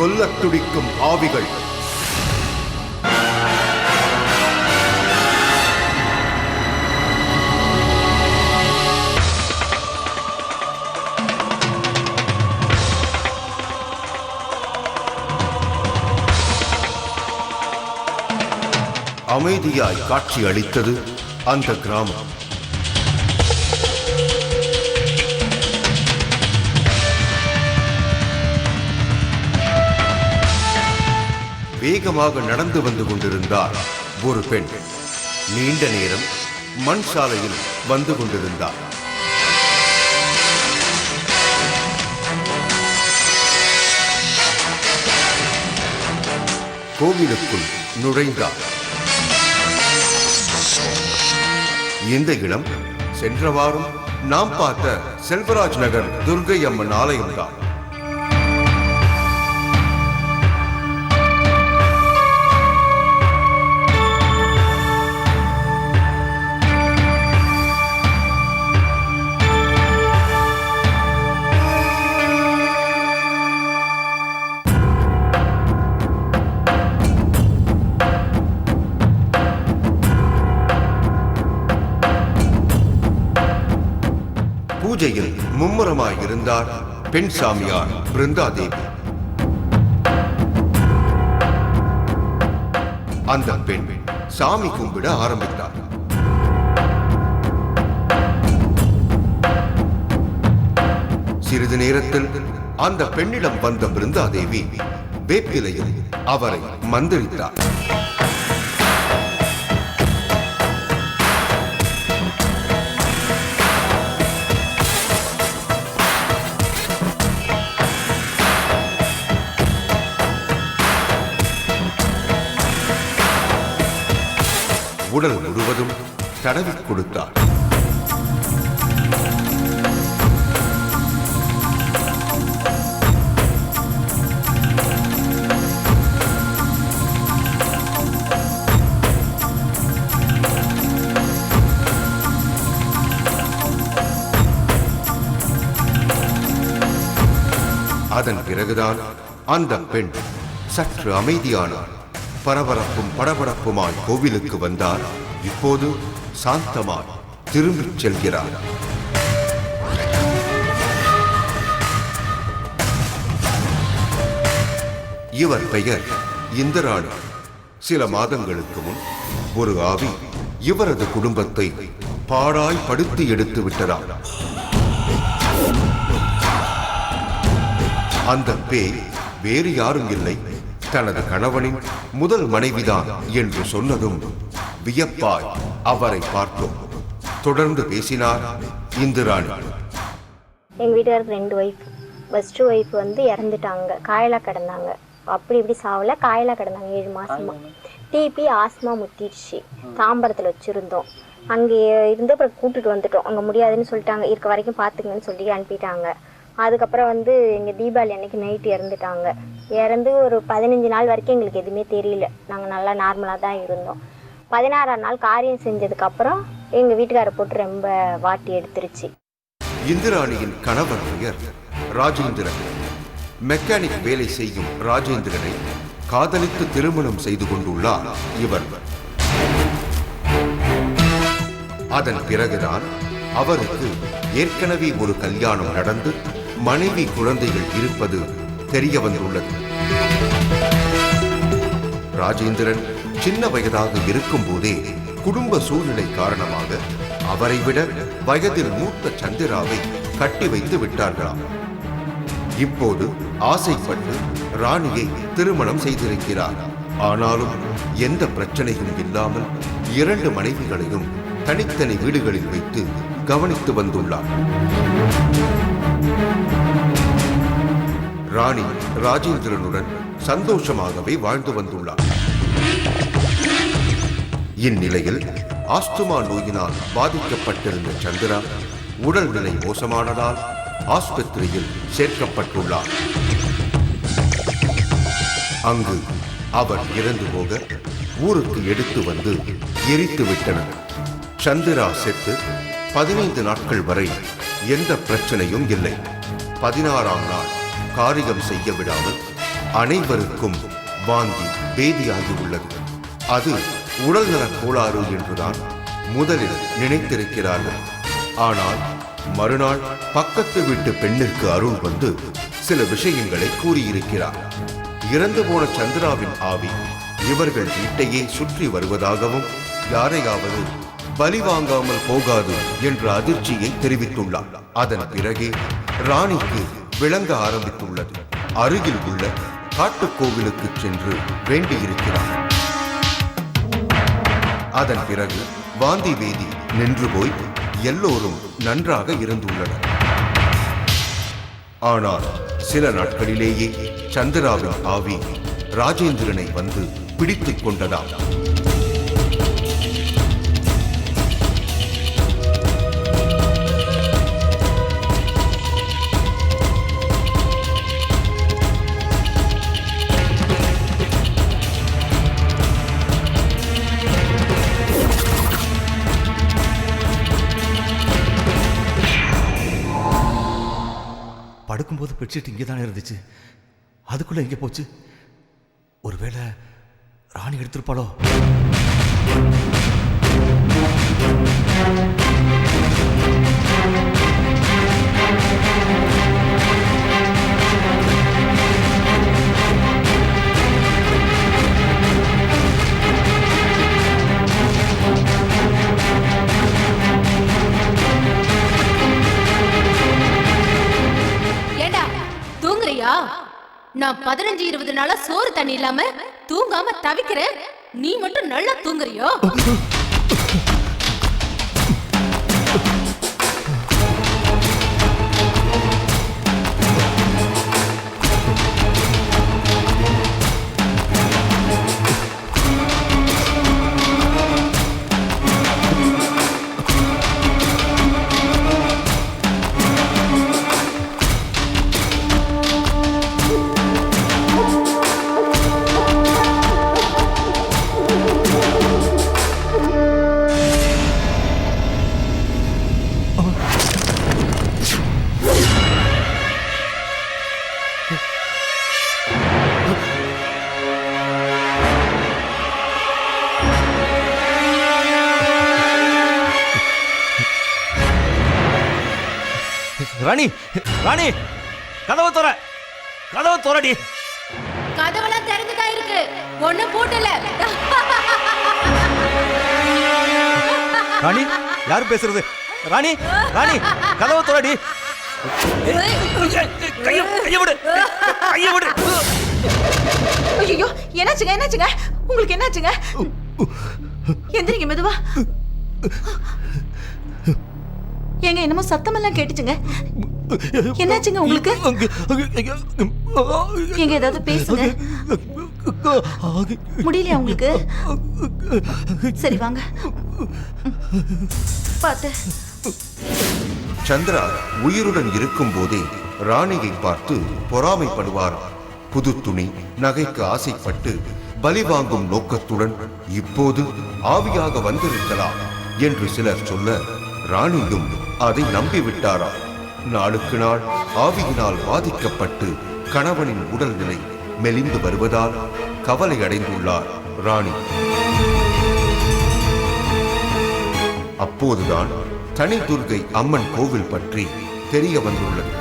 கொல்லத் துடிக்கும் ஆவிகள். அமைதியாய் காட்சி அளித்தது அந்த கிராமம். வேகமாக நடந்து வந்து கொண்டிருந்தார் ஒரு பெண். நீண்ட நேரம் மண் சாலையில் வந்து கொண்டிருந்தார். கோவிலுக்குள் நுழைந்தார். இந்த இடம் சென்ற வாரம் நாம் பார்த்த செல்வராஜ் நகர் துர்கை அம்மன் ஆலயம்தான். பூஜையில் மும்முரமாய் இருந்தார் பெண் சாமியார் பிருந்தாதேவி. அந்த பெண் சாமி கும்பிட ஆரம்பித்தார். சிறிது நேரத்தில் அந்த பெண்ணிடம் வந்த பிருந்தாதேவி வேப்பிலையில் அவரை மந்திரித்தார். உடல் முழுவதும் தடவிக் கொடுத்தார். அதன் பிறகுதான் அந்த பெண் சற்று அமைதியானார். பரபரப்பும் படபடப்புமாய் கோவிலுக்கு வந்தார். இப்போது சாந்தமாய் திரும்பிச் செல்கிறார். இவர் பெயர் இந்திராணி. சில மாதங்களுக்கு முன் ஒரு ஆவி இவரது குடும்பத்தை பாடாய் படுத்தி எடுத்து விட்டதாம். அந்த பேய் வேறு யாரும் இல்லை, தனது கணவனின் முதல் மனைவிதான் என்று சொன்னதும் வியப்பாய் அவரை பார்த்தோம். தொடர்ந்து பேசினார் இந்திராணி. எங்க வீட்டுக்காரருக்கு 2 ஒய்ஃப். ஃபர்ஸ்ட் ஒய்ஃப் வந்து இறந்துட்டாங்க, காயலா கிடந்தாங்க. அப்படி இப்படி சாவல, காயலா கிடந்தாங்க 7 மாசமா. டிபி ஆஸ்மா முத்திடுச்சு. தாம்பரத்தில் வச்சிருந்தோம். அங்கே இருந்து அப்புறம் கூப்பிட்டுட்டு வந்துட்டோம். அங்கே முடியாதுன்னு சொல்லிட்டாங்க, இருக்க வரைக்கும் பார்த்துங்கன்னு சொல்லி அனுப்பிட்டாங்க. அதுக்கப்புறம் வந்து எங்கள் தீபாவளி அன்னைக்கு நைட்டு இறந்துட்டாங்க. இறந்து ஒரு 15 நாள் வரைக்கும் எங்களுக்கு எதுவுமே தெரியல. நாங்கள் நல்லா நார்மலாக தான் இருந்தோம். 16ஆம் நாள் காரியம் செஞ்சதுக்கப்புறம் எங்கள் வீட்டுக்காரை போட்டு ரொம்ப வாட்டி எடுத்துருச்சு. இந்திராணியின் கணவர் பெயர் ராஜேந்திரன். மெக்கானிக் வேலை செய்யும் ராஜேந்திரனை காதலித்து திருமணம் செய்து கொண்டுள்ளார் இவர். அதன் பிறகுதான் அவருக்கு ஏற்கனவே ஒரு கல்யாணம் நடந்து மனைவி குழந்தைகள் இருப்பது தெரிய வந்துள்ளது. ராஜேந்திரன் சின்ன வயதாக இருக்கும் போதே குடும்ப சூழ்நிலை காரணமாக அவரை விட வயதில் மூத்த சந்திராவை கட்டி வைத்து விட்டார்களாம். இப்போது ஆசைப்பட்டு ராணியை திருமணம் செய்திருக்கிறார். ஆனாலும் எந்த பிரச்சனையும் இல்லாமல் 2 மனைவிகளையும் தனித்தனி வீடுகளில் வைத்து கவனித்து வந்துள்ளார். ராணி ராஜேந்திரனுடன் சந்தோஷமாகவே வாழ்ந்து வந்துள்ளார். இந்நிலையில் ஆஸ்துமா நோயினால் பாதிக்கப்பட்டிருந்த சந்திரா உடல்நிலை மோசமானதால் ஆஸ்பத்திரியில் சேர்க்கப்பட்டுள்ளார். அங்கு அவர் இறந்து போக ஊருக்கு எடுத்து வந்து எரித்து விட்டனர். சந்திரா செத்து 15 நாட்கள் வரை எந்த பிரச்சனையும் இல்லை. 16ஆம் நாள் காரியம் செய்ய விடாமல் அனைவருக்கும் வாந்தி பேதியாகி உள்ளது. அது உடல்நலக் கோளாறு என்றுதான் முதலில் நினைத்திருக்கிறார்கள். ஆனால் மறுநாள் பக்கத்து வீட்டு பெண்ணிற்கு அருள் வந்து சில விஷயங்களை கூறியிருக்கிறார். இறந்து போன சந்திராவின் ஆவி இவர்கள் வீட்டையே சுற்றி வருவதாகவும் யாரையாவது பலி வாங்காமல் போகாது என்ற அதிர்ச்சியை தெரிவித்துள்ளார். அதன் பிறகே ராணிக்கு விளங்க ஆரம்பித்துள்ளது. அருகில் உள்ள காட்டுக்கோவிலுக்கு சென்று வேண்டியிருக்கிறார். அதன் பிறகு வாந்தி வேதி நின்று போய் எல்லோரும் நன்றாக இருந்துள்ளனர். ஆனால் சில நாட்களிலேயே சந்திராவின் ஆவி ராஜேந்திரனை வந்து பிடித்துக் கொண்டதாம். படுக்கும்போது பெட்ஷீட் இங்கே தானே இருந்துச்சு, அதுக்குள்ள எங்கே போச்சு? ஒருவேளை ராணி எடுத்திருப்பாளோ? நான் 15-20 நாளா சோறு தண்ணி இல்லாம தூங்காம தவிக்கிறேன், நீ மட்டும் நல்லா தூங்குறியோ? ராணி, ராணி, கதவை தோற, கதவை தோறடி. கதவெல்லாம் திறந்துதான் இருக்கு, ஒண்ணு பூட்டல. ராணி, யாரு பேசுறது? ராணி, ராணி, கதவை தோறடி. கைய விடு, கைய விடு. ஐயோ, என்னாச்சுங்க, என்னாச்சுங்க? உங்களுக்கு என்னாச்சுங்க? எந்திரிங்க மெதுவா. ஏங்க, என்னமோ சத்தமெல்லாம் கேட்டுச்சுங்க. என்னாச்சுங்க உங்களுக்கு? எங்க ஏதாவது பேசுங்க. முடியலையா உங்களுக்கு? சரி வாங்க, பாத்து. சந்திரா உயிருடன் இருக்கும் போதே ராணியை பார்த்து பொறாமைப்படுவார். புது துணி நகைக்கு ஆசைப்பட்டு பலி வாங்கும் நோக்கத்துடன் இப்போது ஆவியாக வந்திருக்கலாம் என்று சிலர் சொல்ல, ராணியும் அதை நம்பிவிட்டாரா. நாளுக்கு நாள் ஆவியினால் பாதிக்கப்பட்டு கணவனின் உடல்நிலை மெலிந்து வருவதால் கவலை அடைந்துள்ளார் ராணி. அப்போதுதான் தனி துர்கை அம்மன் கோவில் பற்றி தெரிய வந்துள்ளது.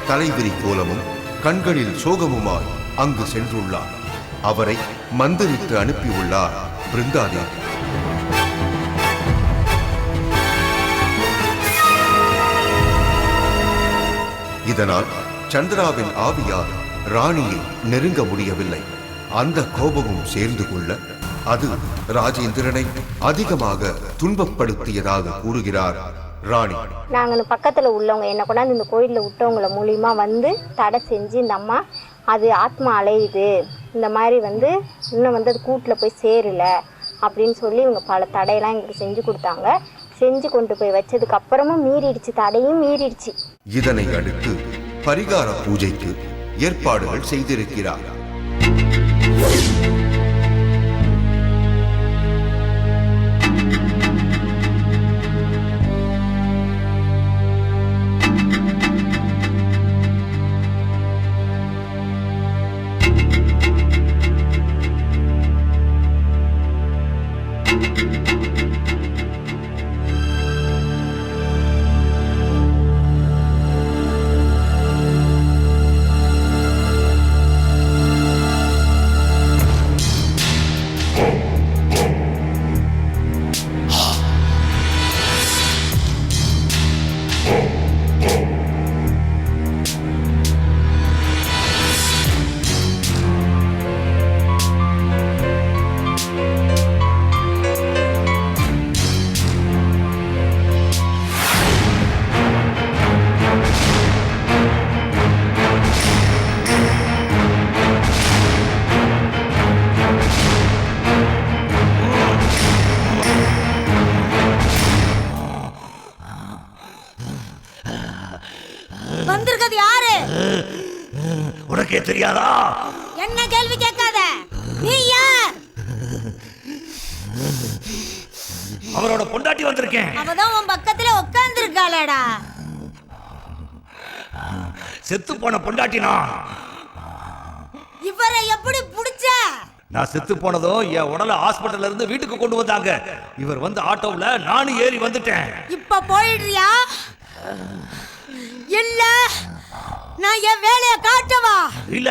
தலைவிரி கோலமும் கண்களில் சோகமுமாய் அங்கு சென்றுள்ளார். அவரை மந்திரித்து அனுப்பியுள்ளார் பிருந்தாதேவி. இதனால் சந்திராவின் ஆவியால் ராணியை நெருங்க முடியவில்லை. அந்த கோபமும் சேர்ந்து கொள்ள அது ராஜேந்திரனை அதிகமாக துன்பப்படுத்தியதாக கூறுகிறார் ராணி. நாங்கள் பக்கத்தில் உள்ளவங்க என்ன கொண்டாந்து இந்த கோயிலில் விட்டவங்கள மூலியமா வந்து தடை செஞ்சு, இந்த அம்மா அது ஆத்மா அலையுது, இந்த மாதிரி வந்து இன்னும் வந்து அது கூட்டில் போய் சேரல அப்படின்னு சொல்லி இவங்க பல தடையெல்லாம் எங்களுக்கு செஞ்சு கொடுத்தாங்க. செஞ்சு கொண்டு போய் வச்சதுக்கு அப்புறமும் மீறிடுச்சு, தடையும் மீறிடுச்சு. இதனை அடுத்து பரிகார பூஜைக்கு ஏற்பாடுகள் செய்திருக்கிறார். வந்திருக்கிறது யாரு? உனக்கே தெரியாதா? என்ன கேள்வி கேட்காத. நீ யார்? அவரோட பொண்டாட்டி வந்திருக்கேன். அவதான் உன் பக்கத்துல உட்கார்ந்து இருக்காளேடா. செத்து போன பொண்டாட்டி நான். இவரை எப்படி புடிச்ச? நான் செத்து போனதும் என் உடலை ஹாஸ்பிட்டல்ல இருந்து வீட்டுக்கு கொண்டு வந்தாங்க. இவர் வந்து ஆட்டோவுல நானும் ஏறி வந்துட்டேன். இப்ப போயிடுறியா? இல்ல நான் என் வேலையை காட்டவா? இல்ல,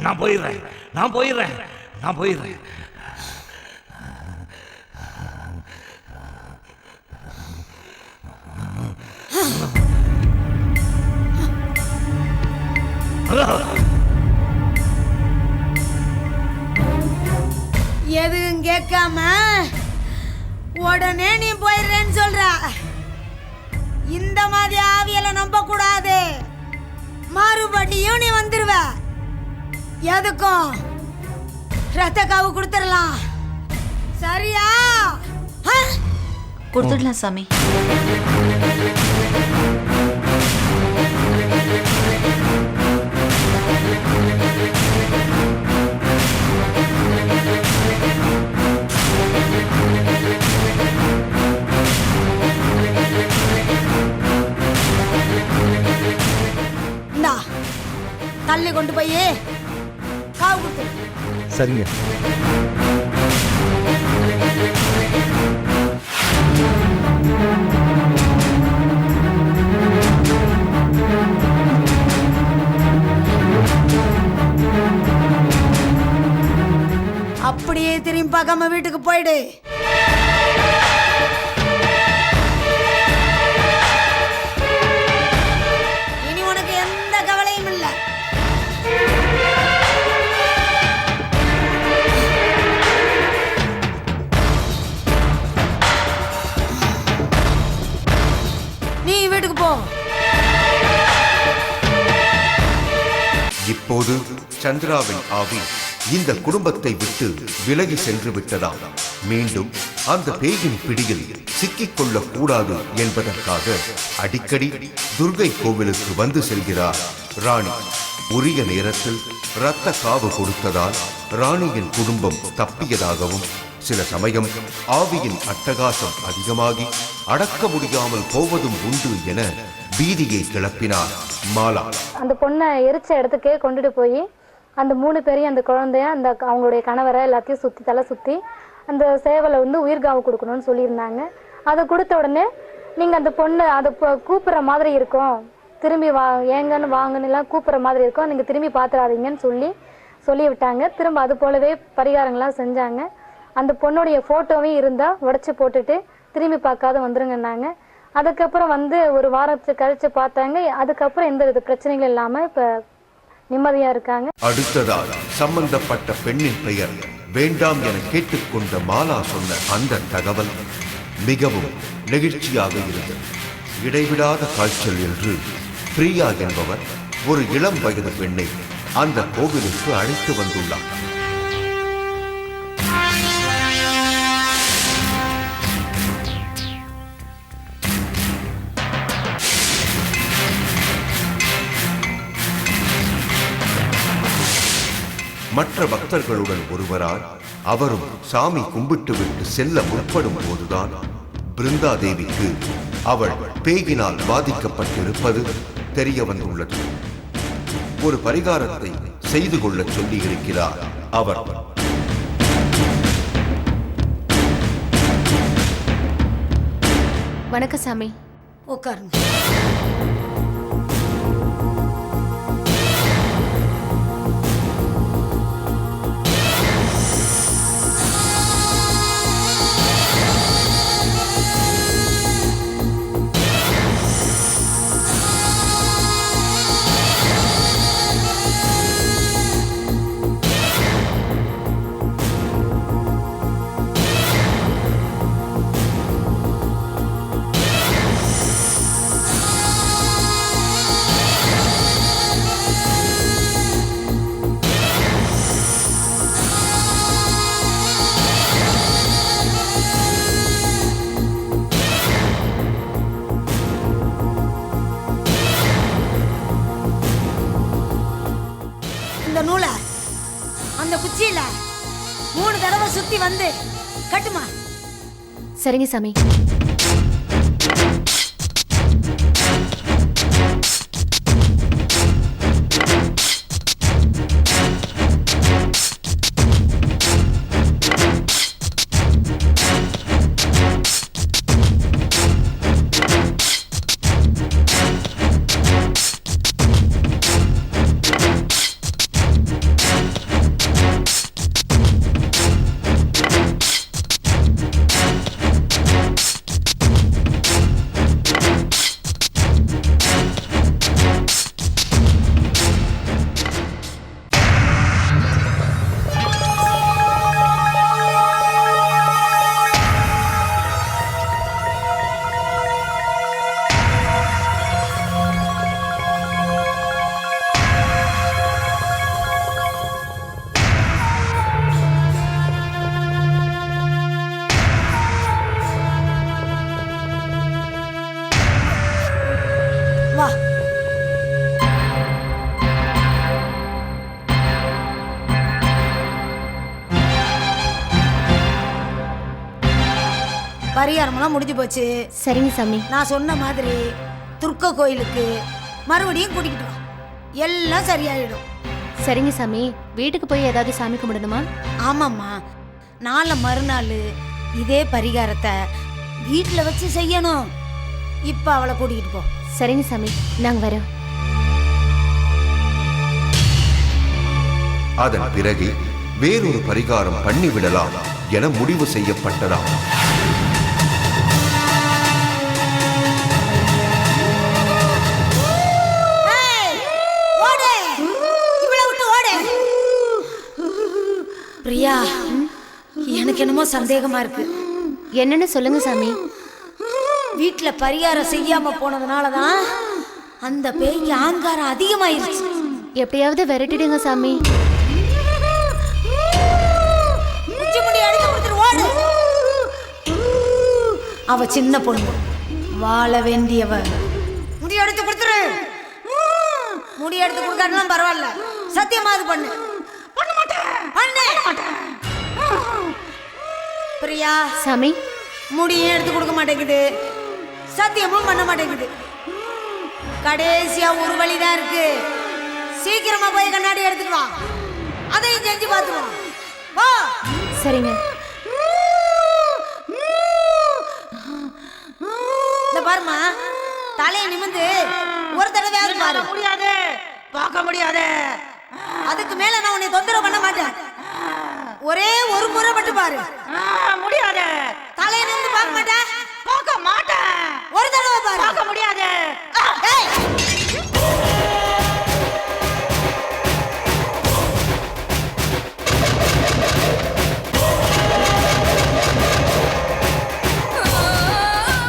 நான் போயிடுறேன். நான் போயிடுறேன். நான் போயிடுறேன். எதுவும் கேட்காம உடனே நீ போயிடுறேன்னு சொல்ற. இந்த மாதிரி ஆவியெல்லாம் நம்ப கூடாது. மறுபடியும் நீ வந்துருவ. எதுக்கும் ரத்த காவு கொடுத்துடலாம். சரியா? கொடுத்துடலாம் சாமி. இந்தா தள்ளி கொண்டு போய் காவு கொடுத்து. சரிங்க. அப்படியே திரும்பி பார்க்காம வீட்டுக்கு போயிடு. இனி உனக்கு எந்த கவலையும் இல்லை. நீ வீட்டுக்கு போ. இப்போது சந்திராவின் ஆவி இந்த குடும்பத்தை விட்டு விலகி சென்று விட்டதாம். மீண்டும் அந்த பேயின் பிடியில் சிக்கிக் கொள்ளக் கூடாது என்பதற்காக அடிக்கடி துர்கை கோவிலுக்கு வந்து செல்கிறார் ராணி. உரிய நேரத்தில் இரத்த காவு கொடுத்ததால் ராணியின் குடும்பம் தப்பியதாகவும், சில சமயம் ஆவியின் அட்டகாசம் அதிகமாகி அடக்க முடியாமல் போவதும் உண்டு என பீதியை கிளப்பினார் மாலா. அந்த பொண்ணை எரிச்ச இடத்துக்கே கொண்டுட்டு போய் அந்த 3 பேரையும், அந்த குழந்தைய, அந்த அவங்களுடைய கணவரை எல்லாத்தையும் தலை சுற்றி அந்த சேவலை வந்து உயிர்காவு கொடுக்கணும்னு சொல்லியிருந்தாங்க. அதை கொடுத்த உடனே நீங்கள் அந்த பொண்ணை அதை கூப்பிட்ற மாதிரி இருக்கும், திரும்பி ஏங்கன்னு வாங்கன்னு எல்லாம் கூப்பிட்ற மாதிரி இருக்கும், நீங்கள் திரும்பி பார்த்துடாதீங்கன்னு சொல்லி விட்டாங்க. திரும்ப அது போலவே பரிகாரங்கள்லாம் செஞ்சாங்க. அந்த பொண்ணுடைய ஃபோட்டோவும் இருந்தால் உடச்சி போட்டுட்டு திரும்பி பார்க்காத வந்துருங்கன்னாங்க. அதுக்கப்புறம் வந்து ஒரு வாரத்துக்கு கழிச்சு பார்த்தாங்க. அதுக்கப்புறம் எந்த வித பிரச்சனைகள் இல்லாமல் இப்போ நிம்மதியாக இருக்காங்க. அடுத்ததாக சம்பந்தப்பட்ட பெண்ணின் பெயர் வேண்டாம் என கேட்டுக்கொண்ட மாலா சொன்ன அந்த தகவல் மிகவும் நெகிழ்ச்சியாக இருந்தது. இடைவிடாத காய்ச்சல் என்று பிரியா என்பவர் ஒரு இளம் வயது பெண்ணை அந்த கோவிலுக்கு அழைத்து வந்துள்ளார். மற்ற பக்தர்களுடன் ஒருவரால் அவரும் சாமி கும்பிட்டு விட்டு செல்ல முற்படும் போதுதான் பிருந்தா தேவிக்கு அவள் பேயினால் பாதிக்கப்பட்டிருப்பது தெரிய வந்துள்ளது. ஒரு பரிகாரத்தை செய்து கொள்ள சொல்லி இருக்கிறார் அவர். வணக்கம் சாமி. உட்காருங்க. அந்த நூலை அந்த குச்சியில 3 தடவை சுத்தி வந்து கட்டுமா. சரிங்க சாமி. வா. பரிகாரமெல்லாம் முடிஞ்சு போச்சு. சரிங்க சாமி. நான் சொன்ன மாதிரி துர்க்க கோயிலுக்கு மறுபடியும் கூட்டிக்கிட்டு வா. எல்லாம் சரியாயிடும். சரிங்க சாமி. வீட்டுக்கு போய் ஏதாவது சாமி கும்பிடணுமா? ஆமாம்மா, நாளை மறுநாள் இதே பரிகாரத்தை வீட்டில் வச்சு செய்யணும். இப்போ அவளை கூட்டிகிட்டு போ. சரிங்க சாமி, நாங்க வரோம். அதன் பிறகு வேறொரு பரிகாரம் பண்ணிவிடலாம் என முடிவு செய்யப்பட்டதாம். பிரியா, எனக்கு என்னமோ சந்தேகமா இருக்கு. என்னன்னு சொல்லுங்க சாமி. வீட்டுல பரிகாரம் செய்யாம போனதுனாலதான் அந்த பேய்க்கு ஆங்காரம் அதிகமாயிருச்சு. எப்படியாவது விரட்டிடுங்க சாமி. அவ சின்ன பொண்ணு, வாழ வேண்டியவ. முடி எடுத்து கொடுத்துரு. முடி எடுத்து கொடுக்காட்டினா பரவாயில்ல, சத்தியமா அது பண்ணு. பண்ண மாட்டேன். பிரியா சாமி, முடியும் எடுத்து கொடுக்க மாட்டேங்குது, சத்தியமும் பண்ண மாட்டேங்குது. கடைசியா ஒரு வழிதான் இருக்கு. சீக்கிரமா போய் கண்ணாடி எடுத்துட்டு வா, அதையும் செஞ்சு பார்த்துருவோம். வா. சரிங்க. இந்த பாருமா, தலையை நிமிந்து ஒரு தடவை பாரு. முடியாது, பார்க்க முடியாது. அதுக்கு மேல நான் உன்னை தொந்தரவு பண்ண மாட்டேன். ஒரே ஒரு முறை மட்டும் பாரு. முடியாது. தலையை நிமிந்து பார்க்க மாட்டேன். பார்க்க மாட்டேன். ஒரு தடவை பாரு. பார்க்க முடியாது. ஏய்,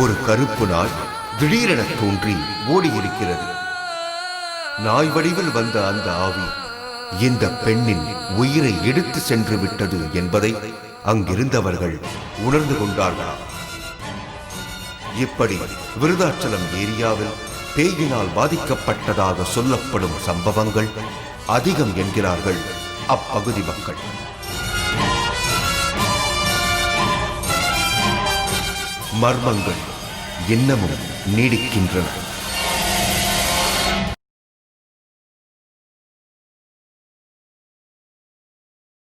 ஒரு கருப்பு நாய் திடீரென தோன்றி ஓடியிருக்கிறது. நாய் வடிவில் வந்த அந்த ஆவி இந்த பெண்ணின் உயிரை எடுத்து சென்று விட்டது என்பதை அங்கிருந்தவர்கள் உணர்ந்து கொண்டார்களாம். இப்படி விருதாச்சலம் ஏரியாவில் பேயினால் பாதிக்கப்பட்டதாக சொல்லப்படும் சம்பவங்கள் அதிகம் என்கிறார்கள் அப்பகுதி மக்கள். மர்மங்கள் இன்னமும் நீடிக்கின்றன.